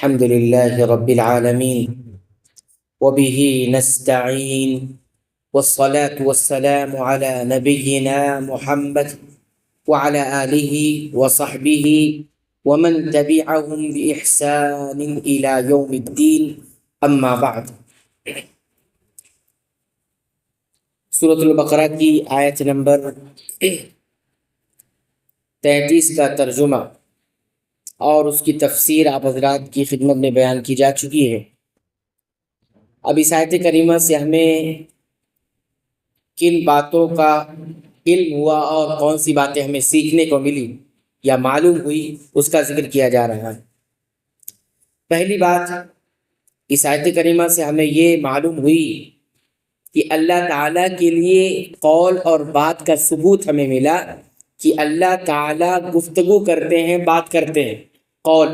الحمد لله رب العالمين وبه نستعين والصلاة والسلام على نبينا محمد وعلى آله وصحبه ومن تبعهم بإحسان إلى يوم الدين أما بعد. سورۃ البقرہ کی آیت نمبر 33 کا ترجمہ اور اس کی تفسیر آپ حضرات کی خدمت میں بیان کی جا چکی ہے. اب اس آیت کریمہ سے ہمیں کن باتوں کا علم ہوا اور کون سی باتیں ہمیں سیکھنے کو ملی یا معلوم ہوئی اس کا ذکر کیا جا رہا ہے. پہلی بات، اس آیت کریمہ سے ہمیں یہ معلوم ہوئی کہ اللہ تعالیٰ کے لیے قول اور بات کا ثبوت ہمیں ملا کہ اللہ تعالیٰ گفتگو کرتے ہیں، بات کرتے ہیں. قول،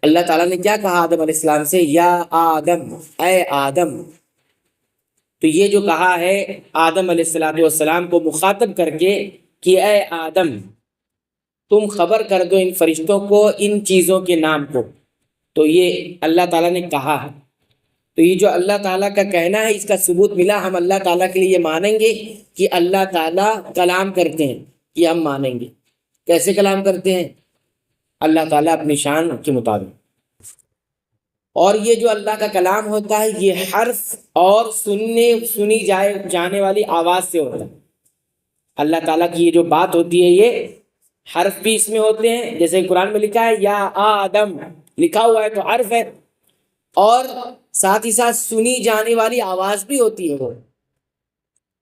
اللہ تعالیٰ نے کیا کہا آدم علیہ السلام سے؟ یا آدم، اے آدم. تو یہ جو کہا ہے آدم علیہ السلام کو مخاطب کر کے کہ اے آدم تم خبر کر دو ان فرشتوں کو ان چیزوں کے نام کو، تو یہ اللہ تعالیٰ نے کہا ہے. تو یہ جو اللہ تعالیٰ کا کہنا ہے اس کا ثبوت ملا. ہم اللہ تعالیٰ کے لیے یہ مانیں گے کہ اللہ تعالیٰ کلام کرتے ہیں، یہ ہم مانیں گے. کیسے کلام کرتے ہیں؟ اللہ تعالیٰ اپنی شان کے مطابق. اور یہ جو اللہ کا کلام ہوتا ہے یہ حرف اور سنی جانے والی آواز سے ہوتا ہے. اللہ تعالیٰ کی یہ جو بات ہوتی ہے یہ حرف بھی اس میں ہوتے ہیں، جیسے قرآن میں لکھا ہے یا آدم لکھا ہوا ہے تو حرف ہے، اور ساتھ ہی ساتھ سنی جانے والی آواز بھی ہوتی ہے. وہ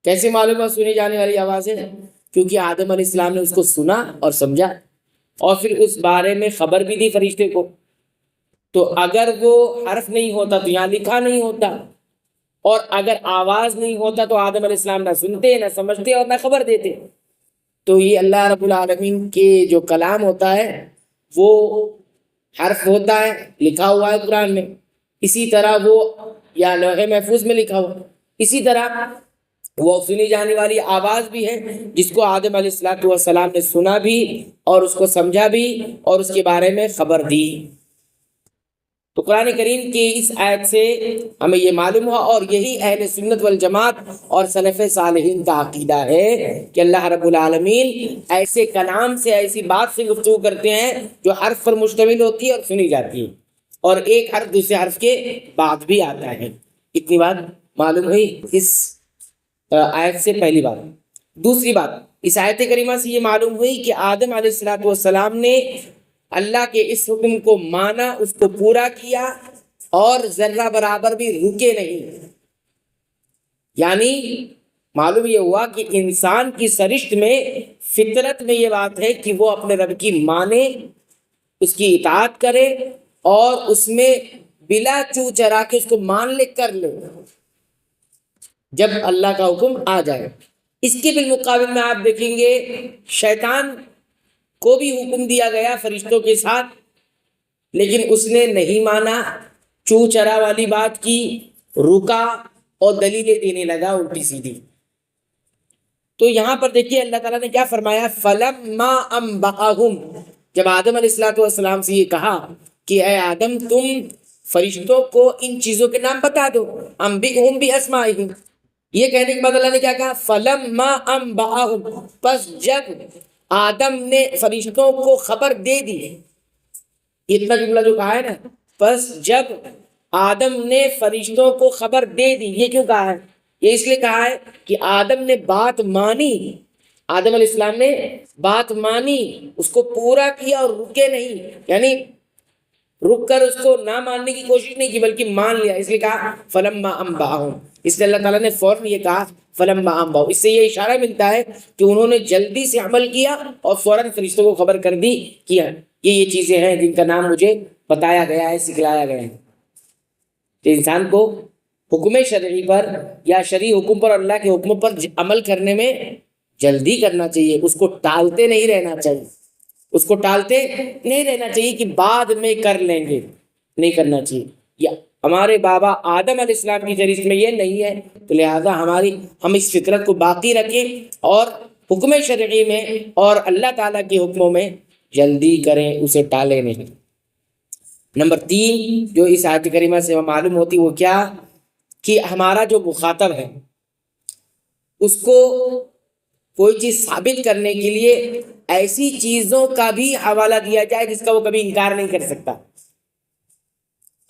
کیسے معلوم ہے سنی جانے والی آواز ہے؟ کیونکہ آدم علیہ السلام نے اس کو سنا اور سمجھا اور پھر اس بارے میں خبر بھی دی فرشتے کو. تو اگر وہ حرف نہیں ہوتا تو یہاں لکھا نہیں ہوتا، اور اگر آواز نہیں ہوتا تو آدم علیہ السلام نہ سنتے، نہ سمجھتے اور نہ خبر دیتے. تو یہ اللہ رب العالمین کے جو کلام ہوتا ہے وہ حرف ہوتا ہے، لکھا ہوا ہے قرآن میں، اسی طرح وہ یا لوح محفوظ میں لکھا ہوا، اسی طرح وہ سنی جانے والی آواز بھی ہے جس کو آدم علیہ السلام نے سنا بھی اور اس کو سمجھا بھی اور اس کے بارے میں خبر دی. تو قرآن کریم کی اس آیت سے ہمیں یہ معلوم ہوا، اور یہی اہل سنت والجماعت اور سلف صالحین کا عقیدہ ہے کہ اللہ رب العالمین ایسے کلام سے، ایسی بات سے گفتگو کرتے ہیں جو حرف پر مشتمل ہوتی ہے اور سنی جاتی ہے، اور ایک حرف دوسرے حرف کے بعد بھی آتا ہے. اتنی بات معلوم ہوئی اس آیت سے. پہلی بات. دوسری بات، اس آیت کریمہ سے یہ معلوم ہوئی کہ آدم علیہ السلام نے اللہ کے اس حکم کو مانا، اس کو پورا کیا اور ذرہ برابر بھی رکے نہیں. یعنی معلوم یہ ہوا کہ انسان کی سرشت میں، فطرت میں یہ بات ہے کہ وہ اپنے رب کی مانے، اس کی اطاعت کرے اور اس میں بلا چو چرا کے اس کو مان لے کر لے جب اللہ کا حکم آ جائے. اس کے بالمقابل میں آپ دیکھیں گے شیطان کو بھی حکم دیا گیا فرشتوں کے ساتھ، لیکن اس نے نہیں مانا، چو چرا والی بات کی، رکا اور دلیلیں دینے لگا الٹی سیدھی. تو یہاں پر دیکھیے اللہ تعالیٰ نے کیا فرمایا؟ فَلَمَّا أَنبَأَهُمْ. جب آدم علیہ السلام سے یہ کہا کہ اے آدم تم فرشتوں کو ان چیزوں کے نام بتا دو، أَنبِئْهُمْ بِأَسْمَائِهِمْ. یہ کہنے کے بعد اللہ نے کیا کہا؟ فَلَمَّا أَنبَأَهُمْ. پس جب آدم نے فرشتوں کو خبر دے دی، اتنا جملہ جو کہا ہے نا، پس جب آدم نے فرشتوں کو خبر دے دی، یہ کیوں کہا ہے؟ یہ اس لیے کہا ہے کہ آدم نے بات مانی، آدم علیہ السلام نے بات مانی، اس کو پورا کیا اور رکے نہیں. یعنی رک کر اس کو نہ ماننے کی کوشش نہیں کی بلکہ مان لیا، اس لیے کہا فلما انباہم. اس لیے اللہ تعالیٰ نے فوراً یہ کہا فلما انباہم. اس سے یہ اشارہ ملتا ہے کہ انہوں نے جلدی سے عمل کیا اور فوراً فرشتوں کو خبر کر دی کیا یہ چیزیں ہیں جن کا نام مجھے بتایا گیا ہے، سکھلایا گیا ہے. کہ انسان کو حکم شرعی پر یا شرعی حکم پر، اللہ کے حکم پر عمل کرنے میں جلدی کرنا چاہیے، اس کو ٹالتے نہیں رہنا چاہیے، اس کو ٹالتے نہیں رہنا چاہیے کہ بعد میں کر لیں گے، نہیں کرنا چاہیے. یا ہمارے بابا آدم علیہ السلام کی شریعت میں یہ نہیں ہے، تو لہٰذا ہم اس فطرت کو باقی رکھیں اور حکم شرعی میں اور اللہ تعالیٰ کے حکموں میں جلدی کریں، اسے ٹالیں نہیں۔ نمبر 3 جو اس آیت کریمہ سے معلوم ہوتی وہ کیا، کہ ہمارا جو مخاطب ہے اس کو کوئی چیز ثابت کرنے کے لیے ایسی چیزوں کا بھی حوالہ دیا جائے جس کا وہ کبھی انکار نہیں کر سکتا۔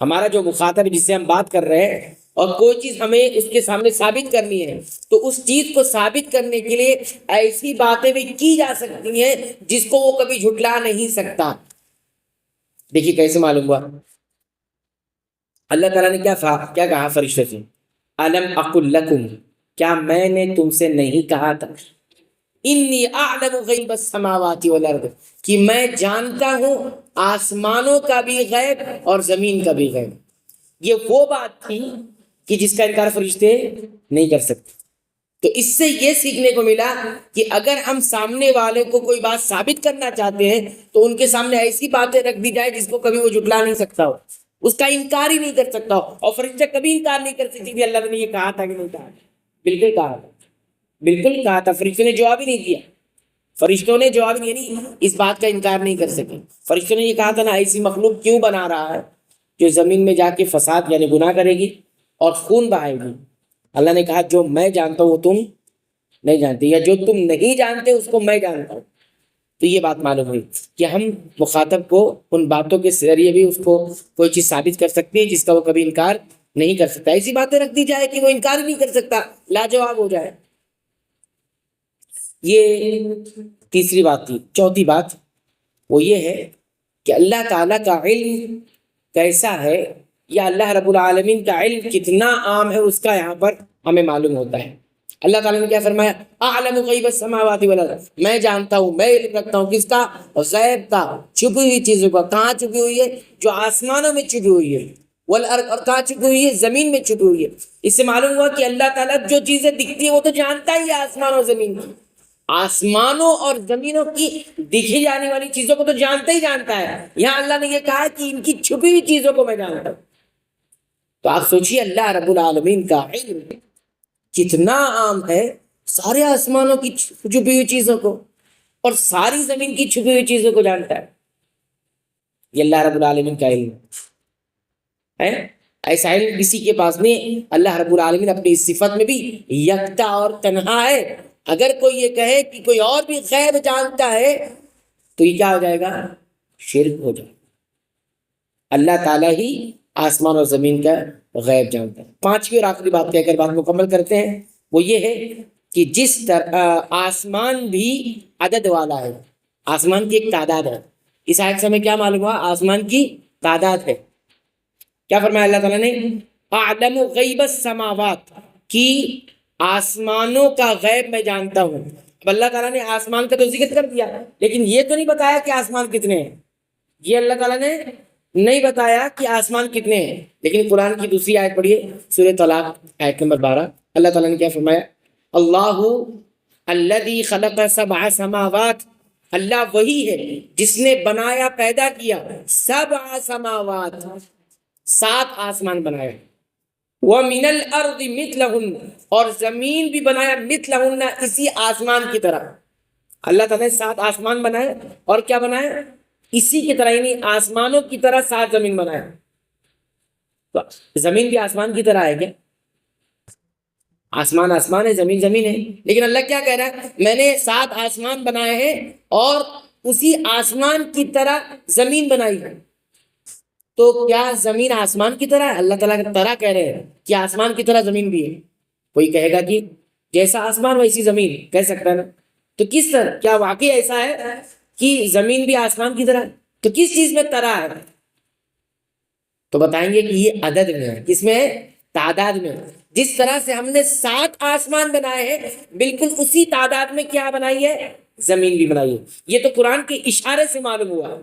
ہمارا جو مخاطب ہے جس سے ہم بات کر رہے ہیں اور کوئی چیز ہمیں اس کے سامنے ثابت کرنی ہے تو اس چیز کو ثابت کرنے کے لیے ایسی باتیں بھی کی جا سکتی ہیں جس کو وہ کبھی جھٹلا نہیں سکتا۔ دیکھیے کیسے معلوم ہوا، اللہ تعالیٰ نے کیا کہا فرشتے سے، الم اقل لکم، کیا میں نے تم سے نہیں کہا تھا، انی اعلم غیب السماوات والارض، کہ میں جانتا ہوں آسمانوں کا بھی غیب اور زمین کا بھی غیب۔ یہ وہ بات تھی کہ جس کا انکار فرشتے نہیں کر سکتے۔ تو اس سے یہ سیکھنے کو ملا کہ اگر ہم سامنے والے کو کوئی بات ثابت کرنا چاہتے ہیں تو ان کے سامنے ایسی باتیں رکھ دی جائے جس کو کبھی وہ جھٹلا نہیں سکتا ہو، اس کا انکار ہی نہیں کر سکتا ہو۔ اور فرشتے کبھی انکار نہیں کر سکتے کہ اللہ نے یہ کہا تھا کہ نہیں کہا، بالکل کہا تھا، بالکل کہا تھا۔ فرشتوں نے جواب ہی نہیں دیا، فرشتوں نے جواب نہیں، اس بات کا انکار نہیں کر سکے۔ فرشتوں نے یہ کہا تھا نا، ایسی مخلوق کیوں بنا رہا ہے جو زمین میں جا کے فساد یعنی گناہ کرے گی اور خون بہائے گی۔ اللہ نے کہا جو میں جانتا ہوں وہ تم نہیں جانتے، یا جو تم نہیں جانتے اس کو میں جانتا ہوں۔ تو یہ بات معلوم ہوئی کہ ہم مخاطب کو ان باتوں کے ذریعے بھی اس کو کوئی چیز ثابت کر سکتے ہیں جس کا وہ کبھی انکار نہیں کر سکتا۔ ایسی باتیں رکھ دی جائے کہ وہ انکار نہیں کر سکتا، لاجواب ہو جائے۔ یہ تیسری بات تھی۔ چوتھی بات وہ یہ ہے کہ اللہ تعالیٰ کا علم کیسا ہے، یا اللہ رب العالمین کا علم کتنا عام ہے، اس کا یہاں پر ہمیں معلوم ہوتا ہے۔ اللہ تعالیٰ نے کیا فرمایا، اعلم غیب السماوات والارض، میں جانتا ہوں، میں علم رکھتا ہوں کس کا، غیب کا، چھپی ہوئی چیزوں کا۔ کہاں چھپی ہوئی ہے؟ جو آسمانوں میں چھپی ہوئی ہے، والارض، اور کہاں چھپی ہوئی ہے؟ زمین میں چھپی ہوئی ہے۔ اس سے معلوم ہوا کہ اللہ تعالیٰ جو چیزیں دکھتی ہیں وہ تو جانتا ہی ہے، آسمان اور زمین کی، آسمانوں اور زمینوں کی دکھی جانے والی چیزوں کو تو جانتا ہی جانتا ہے۔ یہاں اللہ نے یہ کہا کہ ان کی چھپی ہوئی چیزوں کو میں جانتا ہوں۔ تو آپ سوچیے اللہ رب العالمین کا علم کتنا عام ہے، سارے آسمانوں کی چھپی ہوئی چیزوں کو اور ساری زمین کی چھپی ہوئی چیزوں کو جانتا ہے۔ یہ اللہ رب العالمین کا علم ہے، ایسا علم کسی کے پاس نہیں۔ اللہ رب العالمین اپنی اس صفت میں بھی یکتا اور تنہا ہے۔ اگر کوئی یہ کہے کہ کوئی اور بھی غیب جانتا ہے تو یہ کیا ہو جائے گا؟ شرک ہو جائے گا۔ اللہ تعالیٰ ہی آسمان اور زمین کا غیب جانتا ہے۔ پانچویں اور آخری بات کہہ کر بات مکمل کرتے ہیں، وہ یہ ہے کہ جس طرح آسمان بھی عدد والا ہے، آسمان کی ایک تعداد ہے۔ اس آیت سے ہمیں کیا معلوم ہوا؟ آسمان کی تعداد ہے۔ کیا فرمایا اللہ تعالیٰ نے؟ اعلم غیب السماوات، کی آسمانوں کا غیب میں جانتا ہوں۔ اب اللہ تعالیٰ نے آسمان کا تو ذکر کر دیا، لیکن یہ تو نہیں بتایا کہ آسمان کتنے ہیں۔ یہ اللہ تعالیٰ نے نہیں بتایا کہ آسمان کتنے ہیں، لیکن قرآن کی دوسری آیت پڑھیے، سورہ طلاق آیت نمبر 12۔ اللہ تعالیٰ نے کیا فرمایا؟ اللہ الذی خلق سبع سماوات، اللہ وہی ہے جس نے بنایا، پیدا کیا، سبع سماوات، 7 آسمان بنایا، وَمِنَ الْأَرْضِ مِثْلَهُنَّ، اور زمین بھی بنایا، مِثْلَهُنَّ، اسی آسمان کی طرح۔ اللہ تعالیٰ نے 7 آسمان بنائے اور کیا بنایا؟ اسی کی طرح، یعنی آسمانوں کی طرح 7 زمین بنایا۔ تو زمین بھی آسمان کی طرح ہے کیا؟ آسمان آسمان ہے، زمین زمین ہے، لیکن اللہ کیا کہہ رہا ہے؟ میں نے 7 آسمان بنائے ہیں اور اسی آسمان کی طرح زمین بنائی ہے۔ تو کیا زمین آسمان کی طرح ہے؟ اللہ تعالیٰ کی طرح کہہ رہے ہیں کہ آسمان کی طرح زمین بھی ہے۔ کوئی کہے گا کہ جیسا آسمان ویسی زمین، کہہ سکتا ہے نا؟ تو کس طرح، کیا واقعی ایسا ہے کہ زمین بھی آسمان کی طرح ہے؟ تو کس چیز میں طرح ہے؟ تو بتائیں گے کہ یہ عدد میں ہے۔ کس میں ہے؟ تعداد میں۔ جس طرح سے ہم نے 7 آسمان بنائے ہیں، بالکل اسی تعداد میں کیا بنائی ہے؟ زمین بھی بنائی ہے۔ یہ تو قرآن کے اشارے سے معلوم ہوا،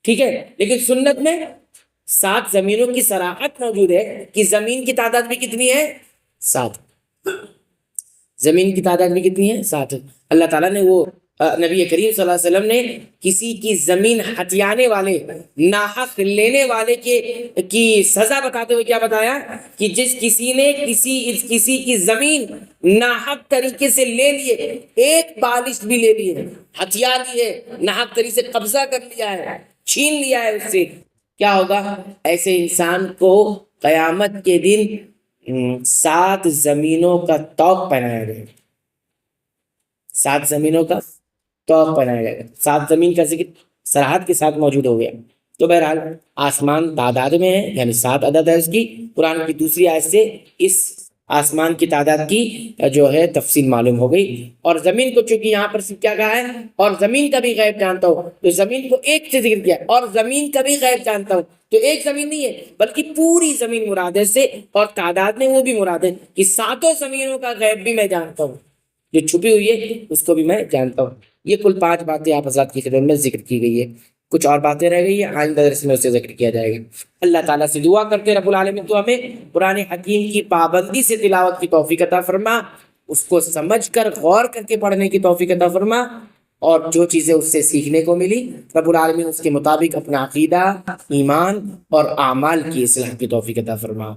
ٹھیک ہے، لیکن سنت میں 7 زمینوں کی صراحت موجود ہے کہ زمین کی تعداد بھی کتنی ہے؟ 7۔ زمین کی تعداد بھی کتنی ہے؟ 7۔ اللہ تعالیٰ نے وہ نبی کریم صلی اللہ علیہ وسلم نے کسی کی زمین ہتھیانے والے، ناحق لینے والے کی سزا بتاتے ہوئے کیا بتایا کہ جس کسی نے کسی کی زمین ناحق طریقے سے لے لیے، ایک بالش بھی لے لیے، ہتھیا لیے، ناحق طریقے سے قبضہ کر لیا ہے، چھین لیا ہے اس سے، کیا ہوگا؟ ایسے انسان کو قیامت کے دن 7 زمینوں کا طوق پہنایا جائے گا، 7 زمینوں کا طوق پہنایا جائے گا۔ 7 زمین کا ذکر صراحت کے ساتھ موجود ہو گیا۔ تو بہرحال آسمان تعداد میں ہے، یعنی 7 عدد ہے اس کی۔ قرآن کی دوسری آیت سے اس آسمان کی تعداد کی جو ہے تفصیل معلوم ہو گئی۔ اور زمین کو چونکہ یہاں پر کیا کہا ہے، اور زمین کا بھی غیب جانتا ہوں، تو زمین کو ایک سے ذکر کیا، اور زمین کا بھی غیب جانتا ہوں، تو ایک زمین نہیں ہے بلکہ پوری زمین مراد ہے سے، اور تعداد میں وہ بھی مراد ہے کہ 7 زمینوں کا غیب بھی میں جانتا ہوں، جو چھپی ہوئی ہے اس کو بھی میں جانتا ہوں۔ یہ کل 5 باتیں آپ حضرات کی خدمت میں ذکر کی گئی ہے۔ کچھ اور باتیں رہ گئی ہیں، آئندہ درس میں اسے ذکر کیا جائے گا۔ اللہ تعالیٰ سے دعا کرتے رب العالمین تو ہمیں قرآن حکیم کی پابندی سے تلاوت کی توفیق عطا فرما، اس کو سمجھ کر غور کر کے پڑھنے کی توفیق عطا فرما، اور جو چیزیں اس سے سیکھنے کو ملی رب العالمین اس کے مطابق اپنا عقیدہ، ایمان اور اعمال کی اصلاح کی توفیق عطا فرما۔